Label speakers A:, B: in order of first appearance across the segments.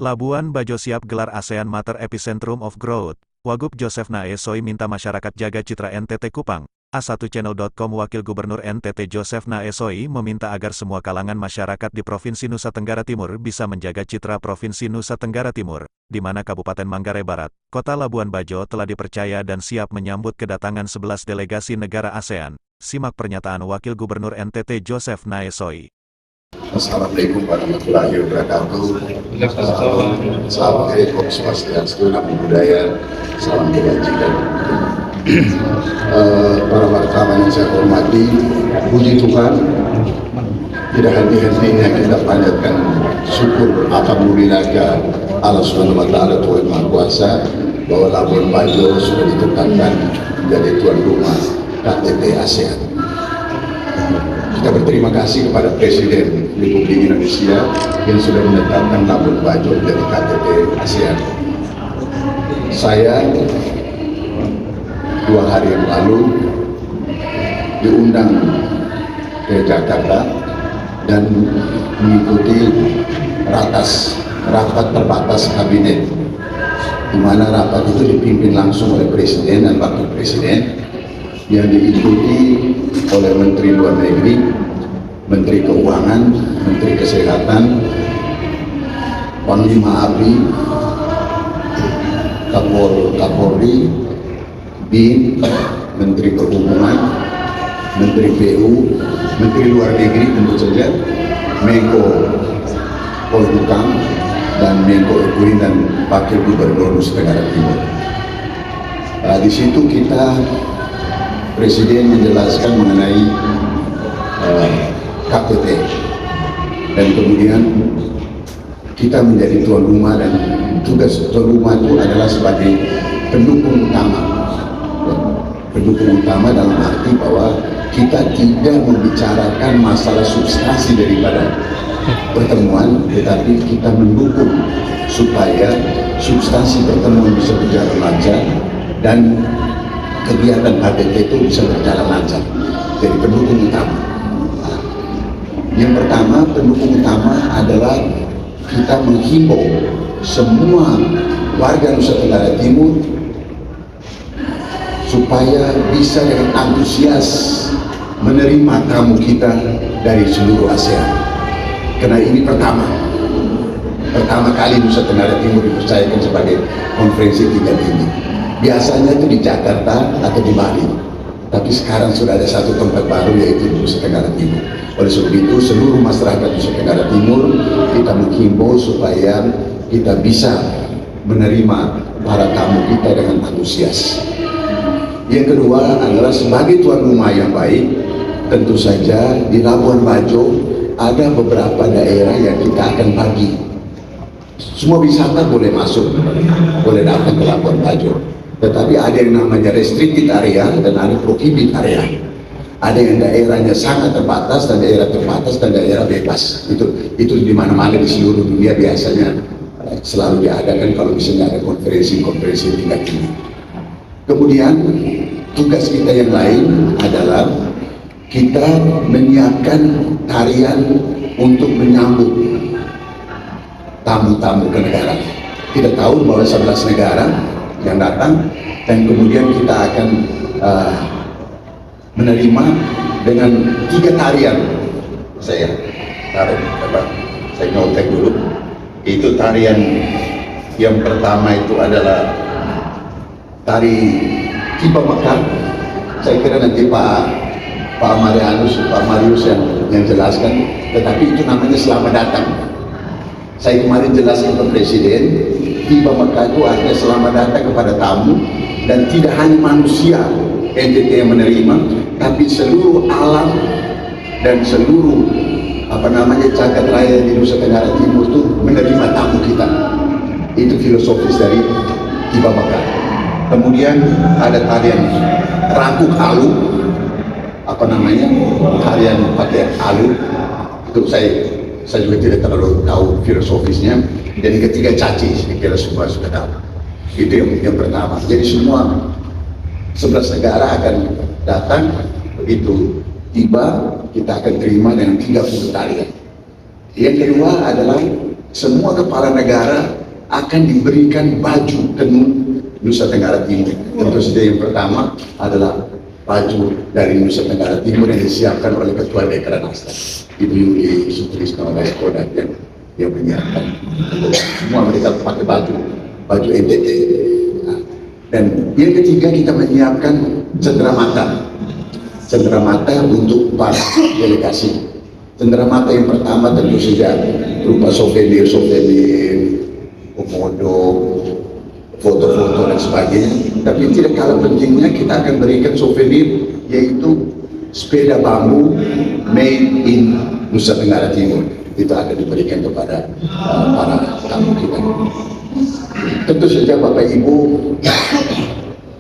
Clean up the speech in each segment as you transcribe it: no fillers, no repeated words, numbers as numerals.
A: Labuan Bajo siap gelar ASEAN Matter Epicentrum of Growth. Wagub Joseph Naesoi minta masyarakat jaga citra NTT Kupang. A1channel.com Wakil Gubernur NTT Joseph Naesoi meminta agar semua kalangan masyarakat di Provinsi Nusa Tenggara Timur bisa menjaga citra Provinsi Nusa Tenggara Timur, di mana Kabupaten Manggarai Barat, Kota Labuan Bajo telah dipercaya dan siap menyambut kedatangan 11 delegasi negara ASEAN. Simak pernyataan Wakil Gubernur NTT Joseph Naesoi.
B: Assalamualaikum warahmatullahi wabarakatuh. Assalamualaikum swastiastu, namo buddhaya, salam kebajikan. Para wartawan yang saya hormati, puji Tuhan, tidak henti-hentinya kita panjatkan syukur alhamdulillah Allah Subhanahu wa Ta'ala, Tuhan Maha Kuasa, bahwa Labuan Bajo sudah ditetapkan menjadi tuan rumah KTT ASEAN. Kita berterima kasih kepada Presiden Republik Indonesia yang sudah menetapkan Labuan Bajo menjadi KTT ASEAN. Saya 2 hari yang lalu diundang ke Jakarta dan mengikuti rapat terbatas kabinet, di mana rapat itu dipimpin langsung oleh Presiden dan Wakil Presiden, yang diikuti oleh Menteri Luar Negeri, Menteri Keuangan, Menteri Kesehatan, Panglima ABRI, Kapolri, BIN, Menteri Perhubungan, Menteri PU, Menteri Luar Negeri tentu saja, Menko Polhukam, dan Menko Ekonomi dan Wakil Gubernur Nusa Tenggara Timur. Di situ kita Presiden menjelaskan mengenai KTT, dan kemudian kita menjadi tuan rumah, dan tugas tuan rumah itu adalah sebagai pendukung utama dalam arti bahwa kita tidak membicarakan masalah substansi daripada pertemuan, tetapi kita mendukung supaya substansi pertemuan bisa berjalan lancar dan kegiatan KTT itu bisa berjalan lancar. Jadi pendukung utama. Yang pertama, pendukung utama adalah kita menghimbau semua warga Nusa Tenggara Timur supaya bisa dengan antusias menerima tamu kita dari seluruh ASEAN. Karena ini pertama kali Nusa Tenggara Timur dipercayakan sebagai konferensi tingkat tinggi. Biasanya itu di Jakarta atau di Bali, tapi sekarang sudah ada satu tempat baru, yaitu di Nusa Tenggara Timur. Oleh sebab itu, seluruh masyarakat Nusa Tenggara Timur kita menghimbau supaya kita bisa menerima para tamu kita dengan antusias. Yang kedua adalah sebagai tuan rumah yang baik, tentu saja di Labuan Bajo ada beberapa daerah yang kita akan bagi. Semua wisata boleh masuk, boleh datang ke Labuan Bajo, tetapi ada yang namanya restricted area dan ada prohibited area. Ada yang daerahnya sangat terbatas dan daerah terbatas dan daerah bebas. Itu di mana-mana di seluruh dunia biasanya selalu diadakan kalau misalnya ada konferensi tingkat tinggi. Kemudian tugas kita yang lain adalah kita menyiapkan tarian untuk menyambut tamu-tamu ke negara. Kita tahu bahwa 11 negara yang datang, dan kemudian kita akan menerima dengan 3 tarian. Saya notek dulu. Itu tarian yang pertama itu adalah tari Tiba Mekar. Saya kira nanti Pak Marius yang jelaskan, tetapi itu namanya selamat datang. Saya kemarin jelaskan ke Presiden, Tiba Mekar itu artinya selamat datang kepada tamu, dan tidak hanya manusia NTT yang menerima, tapi seluruh alam dan seluruh jagat raya di Nusa Tenggara Timur itu menerima tamu kita. Itu filosofis dari Tiba Mekar. Kemudian ada tarian Rangkuk Alu, tarian pakai alu. Itu saya juga tidak terlalu tahu filosofisnya. Dan yang ketiga caci, saya kira semua sudah tahu. Itu yang pertama. Jadi semua 11 negara akan datang. Begitu tiba, kita akan terima dengan 30 tarian. Yang kedua adalah semua kepala negara akan diberikan baju tenun Nusa Tenggara Timur. Tentu saja yang pertama adalah baju dari Nusa Tenggara Timur yang disiapkan oleh Ketua Dekra Nasdaq, Ibu Yuli Sutrisno Lesko, dan yang menyiapkan. Semua mereka pakai baju NTT. Nah, dan yang ketiga, kita menyiapkan cenderamata untuk para delegasi. Cenderamata yang pertama tentu saja berupa souvenir, komodo, foto-foto dan sebagainya. Tapi tidak kalah pentingnya, kita akan berikan souvenir, yaitu sepeda bambu made in Nusa Tenggara Timur. Itu akan diberikan kepada para tamu kita. Tentu saja Bapak Ibu,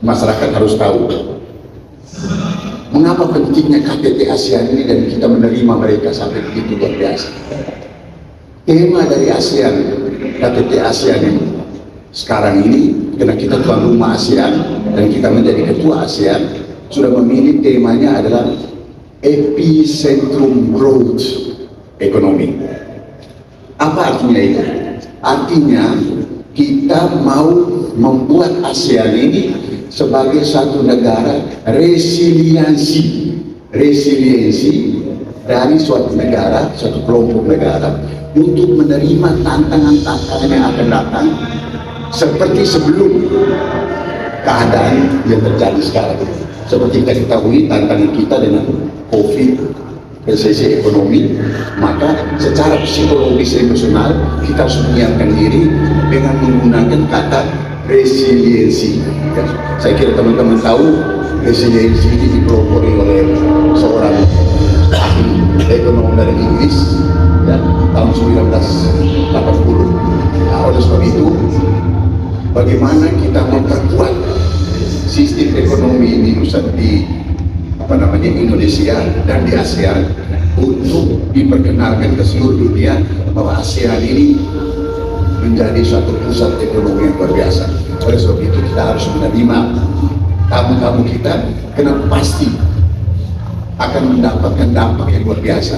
B: masyarakat harus tahu mengapa pentingnya KTT ASEAN ini, dan kita menerima mereka sampai begitu luar biasa. Tema dari ASEAN, KTT ASEAN ini sekarang ini, karena kita tuan rumah ASEAN dan kita menjadi ketua ASEAN, sudah memilih temanya adalah Epicentrum Growth Economy. Apa artinya itu? Artinya kita mau membuat ASEAN ini sebagai satu negara resiliensi dari suatu negara, suatu kelompok negara, untuk menerima tantangan-tantangan yang akan datang seperti sebelum keadaan yang terjadi sekarang. Seperti kita ketahui, tantangan kita dengan COVID, resesi ekonomi, maka secara psikologis emosional kita harus menyiapkan diri dengan menggunakan kata resiliensi. Ya, saya kira teman-teman tahu resiliensi ini dipelopori oleh seorang ahli ekonomi dari Inggris, ya, tahun 1980. Nah, oleh sebab itu, bagaimana kita memperkuat sistem ekonomi di Indonesia dan di ASEAN untuk diperkenalkan ke seluruh dunia bahwa ASEAN ini menjadi suatu pusat ekonomi yang luar biasa. Oleh sebab itu kita harus menerima tamu-tamu kita, karena pasti akan mendapatkan dampak yang luar biasa.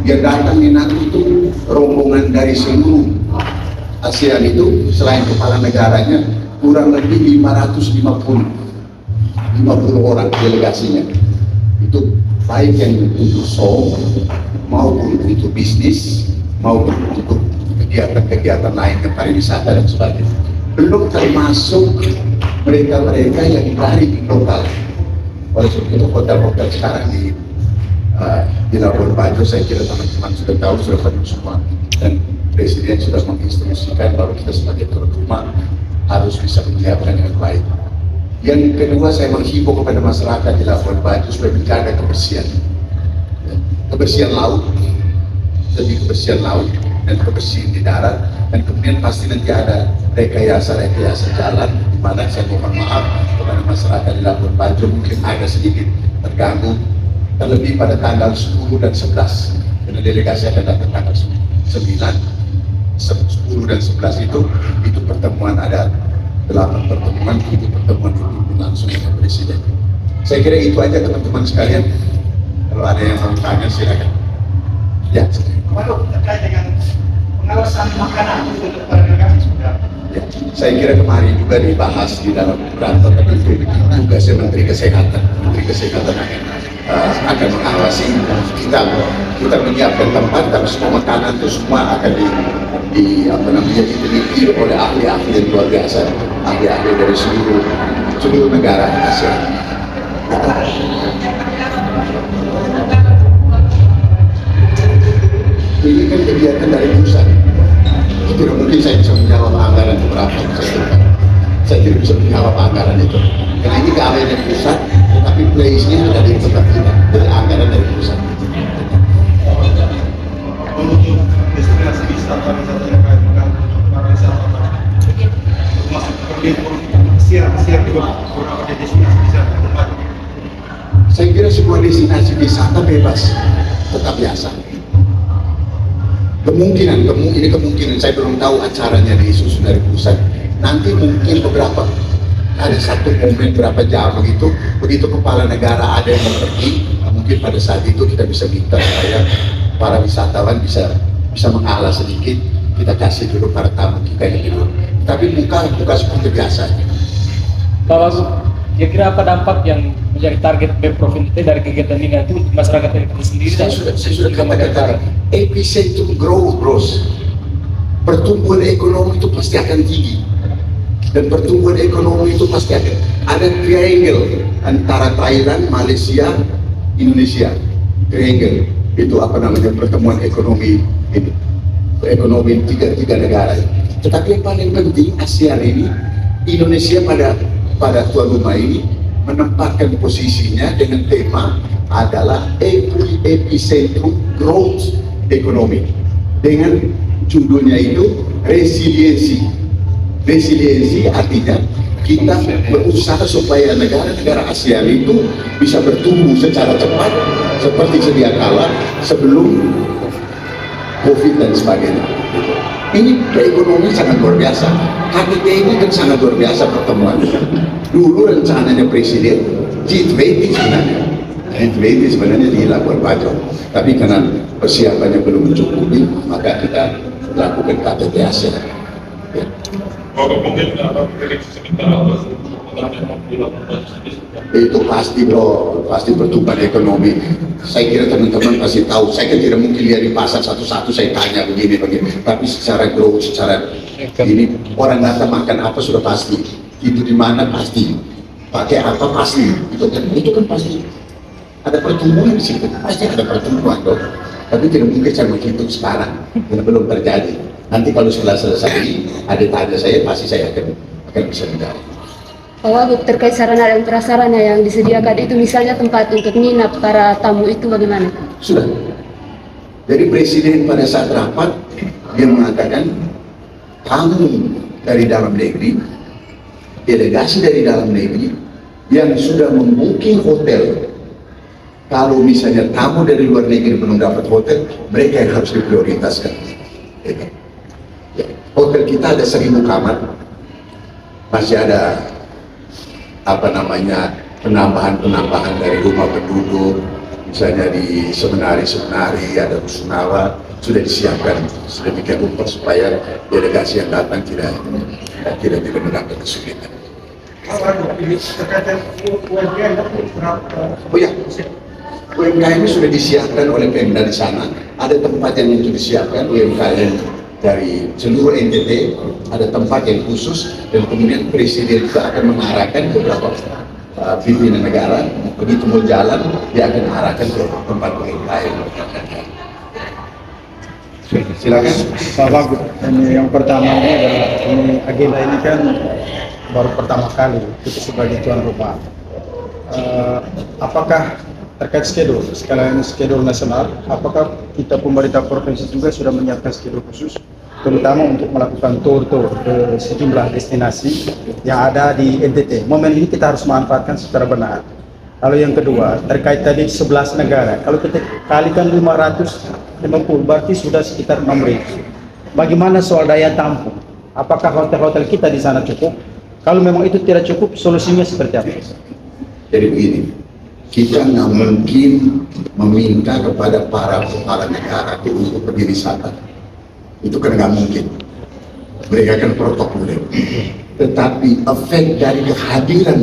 B: Yang datangnya nanti itu rombongan dari seluruh ASEAN itu, selain kepala negaranya, kurang lebih 550 orang delegasinya. Itu baik yang untuk show maupun untuk bisnis maupun untuk kegiatan-kegiatan lain, ke pariwisata dan sebagainya. Belum termasuk mereka-mereka yang dari lokal. Oleh sebab itu hotel-hotel sekarang di Labuan Bajo, saya kira teman-teman sudah tahu, sudah penuh semua, dan Presiden sudah menginstruksikan bahwa kita sebagai tuan rumah harus bisa menyiapkan dengan baik. Yang kedua, saya menghimbau kepada masyarakat di Labuan Bajo supaya menjaga kebersihan, kebersihan laut, lebih kebersihan laut dan kebersihan di darat, dan kemudian pasti nanti ada rekayasa jalan, di mana saya mohon maaf kepada masyarakat di Labuan Bajo mungkin agak sedikit terganggu, terlebih pada tanggal 10 dan 11, karena delegasi akan datang tanggal 10 dan 11 itu pertemuan, ada 8 pertemuan, 7 pertemuan itu langsung dengan Presiden. Saya kira itu aja teman-teman sekalian. Kalau ada yang mau tanya silakan. Ya.
C: Waduh, terkait dengan pengawasan makanan untuk delegasi sudah.
B: Ya, saya kira kemarin juga dibahas di dalam beberapa tentu tugasnya Menteri Kesehatan. Menteri Kesehatan akan mengawasi kita menyiapkan tempat, tapi semua makanan itu semua akan diteliti oleh ahli-ahli yang luar biasa, ahli-ahli dari seluruh negara ASEAN. Ini kan kegiatan dari pusat. Tidak mungkin saya bisa menjawab anggaran berapa. Saya tidak bisa menjawab anggaran itu. Karena ini keahlian dari pusat, tetapi place-nya ada di tempat kita, dari anggaran dari pusat.
C: Untuk destinasi wisata terkait dengan pariwisata, masuk ke Mesir juga beberapa destinasi wisata tempat.
B: Saya kira sebuah destinasi wisata bebas, tetap biasa. Kemungkinan saya belum tahu acaranya disusun dari pusat. Nanti mungkin ada satu momen berapa jam begitu kepala negara ada yang pergi, mungkin pada saat itu kita bisa minta supaya para wisatawan bisa mengalah sedikit, kita kasih dulu para tamu kita ini dulu. Tapi buka seperti biasa.
D: Pak Wagub, kira-kira apa dampak yang menjadi target Pemprov NTT dari kegiatan ini nanti untuk masyarakat NTT sendiri?
B: Saya sudah katakan tadi, epicentrum growth, bros. Pertumbuhan ekonomi itu pasti akan tinggi, dan pertumbuhan ekonomi itu pasti akan ada triangle antara Thailand, Malaysia, Indonesia. Triangle itu apa namanya, pertemuan ekonomi ini, ekonomi tiga negara. Tetapi yang paling penting ASEAN ini, Indonesia pada tuan rumah ini menempatkan posisinya dengan tema adalah epicentrum growth ekonomi, dengan judulnya itu resiliensi artinya kita berusaha supaya negara-negara ASEAN itu bisa bertumbuh secara cepat seperti sedia kala sebelum COVID dan sebagainya. Ini perekonomian sangat luar biasa. KTT ini kan sangat luar biasa pertemuan. Dulu rencananya Presiden G20 sebenarnya di Labuan Bajo, tapi karena persiapannya belum mencukupi, maka kita lakukan KTT ASEAN. Ya. Itu pasti bro, pasti pertumbuhan ekonomi. Saya kira teman-teman pasti tahu. Saya kan tidak mungkin lihat di pasar satu-satu saya tanya begini. Tapi secara growth, secara ini orang datang makan apa sudah pasti. Itu di mana pasti. Pakai apa pasti. Itu kan pasti. Ada pertumbuhan di situ. Pasti ada pertumbuhan dong. Tapi tidak mungkin saya menghitung sekarang. Karena belum terjadi. Nanti kalau setelah selesai ada tanya saya, pasti saya akan bisa menjawab.
E: Pak Wagub, terkait sarana dan prasarana yang disediakan itu, misalnya tempat untuk nginap para tamu itu bagaimana?
B: Sudah. Jadi Presiden pada saat rapat dia mengatakan tamu dari dalam negeri, delegasi dari dalam negeri yang sudah membooking hotel, kalau misalnya tamu dari luar negeri belum dapat hotel, mereka yang harus diprioritaskan. Hotel kita ada 1.000 kamar, masih ada penambahan dari rumah penduduk, misalnya di semenari ada rusunawa, sudah disiapkan sedemikian rupa supaya delegasi yang datang tidak mendapat kesulitan. Oh ya, UMKM ini sudah disiapkan oleh Pemda di sana. Ada tempat yang itu disiapkan UMKM dari seluruh NTT, ada tempat yang khusus, dan kemudian Presiden juga akan mengarahkan beberapa pimpinan negara, begitu mau jalan dia akan arahkan ke tempat UMKM. Silakan
F: Pak Wagub. Yang pertama ini adalah agenda ini kan baru pertama kali kita sebagai tuan rumah. Apakah terkait schedule, sekalian schedule nasional, apakah kita pemerintah provinsi juga sudah menyiapkan schedule khusus, terutama untuk melakukan tour ke sejumlah destinasi yang ada di NTT. Momen ini kita harus manfaatkan secara benar. Lalu yang kedua, terkait tadi 11 negara, kalau kita kalikan 550, berarti sudah sekitar 6.000. Bagaimana soal daya tampung? Apakah hotel-hotel kita di sana cukup? Kalau memang itu tidak cukup, solusinya seperti apa?
B: Jadi begini, kita nggak mungkin meminta kepada para kepala negara untuk pergi wisata. Itu kan nggak mungkin. Mereka kan protokol. Tetapi efek dari kehadiran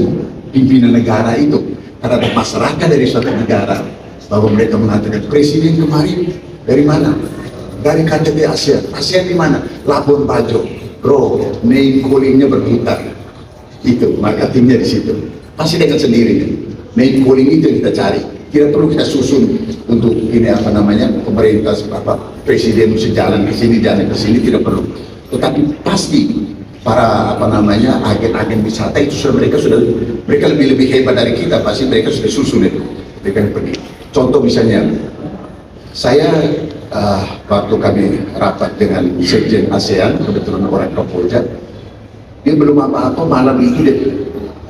B: pimpinan negara itu terhadap masyarakat dari suatu negara, bahwa mereka mengatakan Presiden kemarin dari mana? Dari KTT ASEAN. ASEAN di mana? Labuan Bajo. Bro, name callingnya berputar. Itu marketingnya di situ. Pasti dengan sendirinya. Name calling itu yang kita cari. Tidak perlu kita susun untuk ini pemerintah Presiden mesti jalan ke sini, jalan ke sini, tidak perlu. Tetapi pasti para agen-agen wisata itu mereka lebih hebat dari kita, pasti mereka sudah susun itu. Mereka yang pergi. Contoh misalnya, saya waktu kami rapat dengan Sekjen ASEAN, kebetulan orang Kamboja, dia belum apa-apa, malam itu dia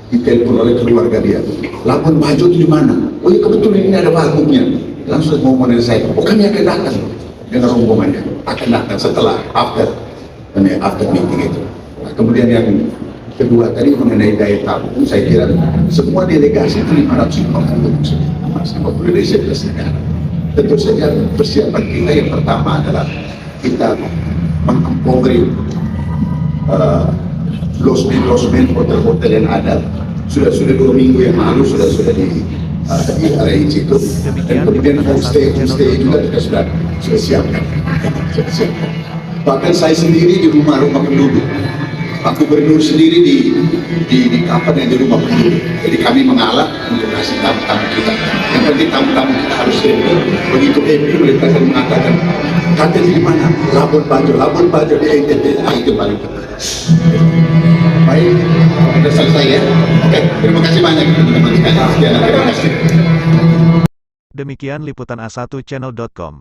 B: ditelepon oleh keluarga dia. Labuan Bajo itu di mana? Oh ya kebetulan ini ada wagubnya. Langsung ngomong dengan saya, oh kami akan datang dengan rombongannya, akan datang setelah after meeting itu. Nah, kemudian yang kedua tadi mengenai daya tampung, saya kira semua delegasi itu 550 dari 11 negara. Tentu saja persiapan kita yang pertama adalah kita mengakomodir losmen hotel-hotel yang ada. Sudah 2 minggu yang lalu sudah di arrange itu, dan kemudian homestay juga kita sudah siapkan. Bahkan saya sendiri di rumah-rumah penduduk, Pak Gubernur sendiri di kapan yang di rumah penduduk. Jadi kami mengalah untuk kasih tamu-tamu kita. Yang penting tamu-tamu kita harus happy. Begitu happy mereka akan mengatakan, kata di mana? Labuan Bajo di NTT. Itu paling penting. Baik, sudah selesai ya. Oke, terima kasih banyak teman-teman sekalian. Sekian, terima kasih.
A: Demikian liputan A1channel.com.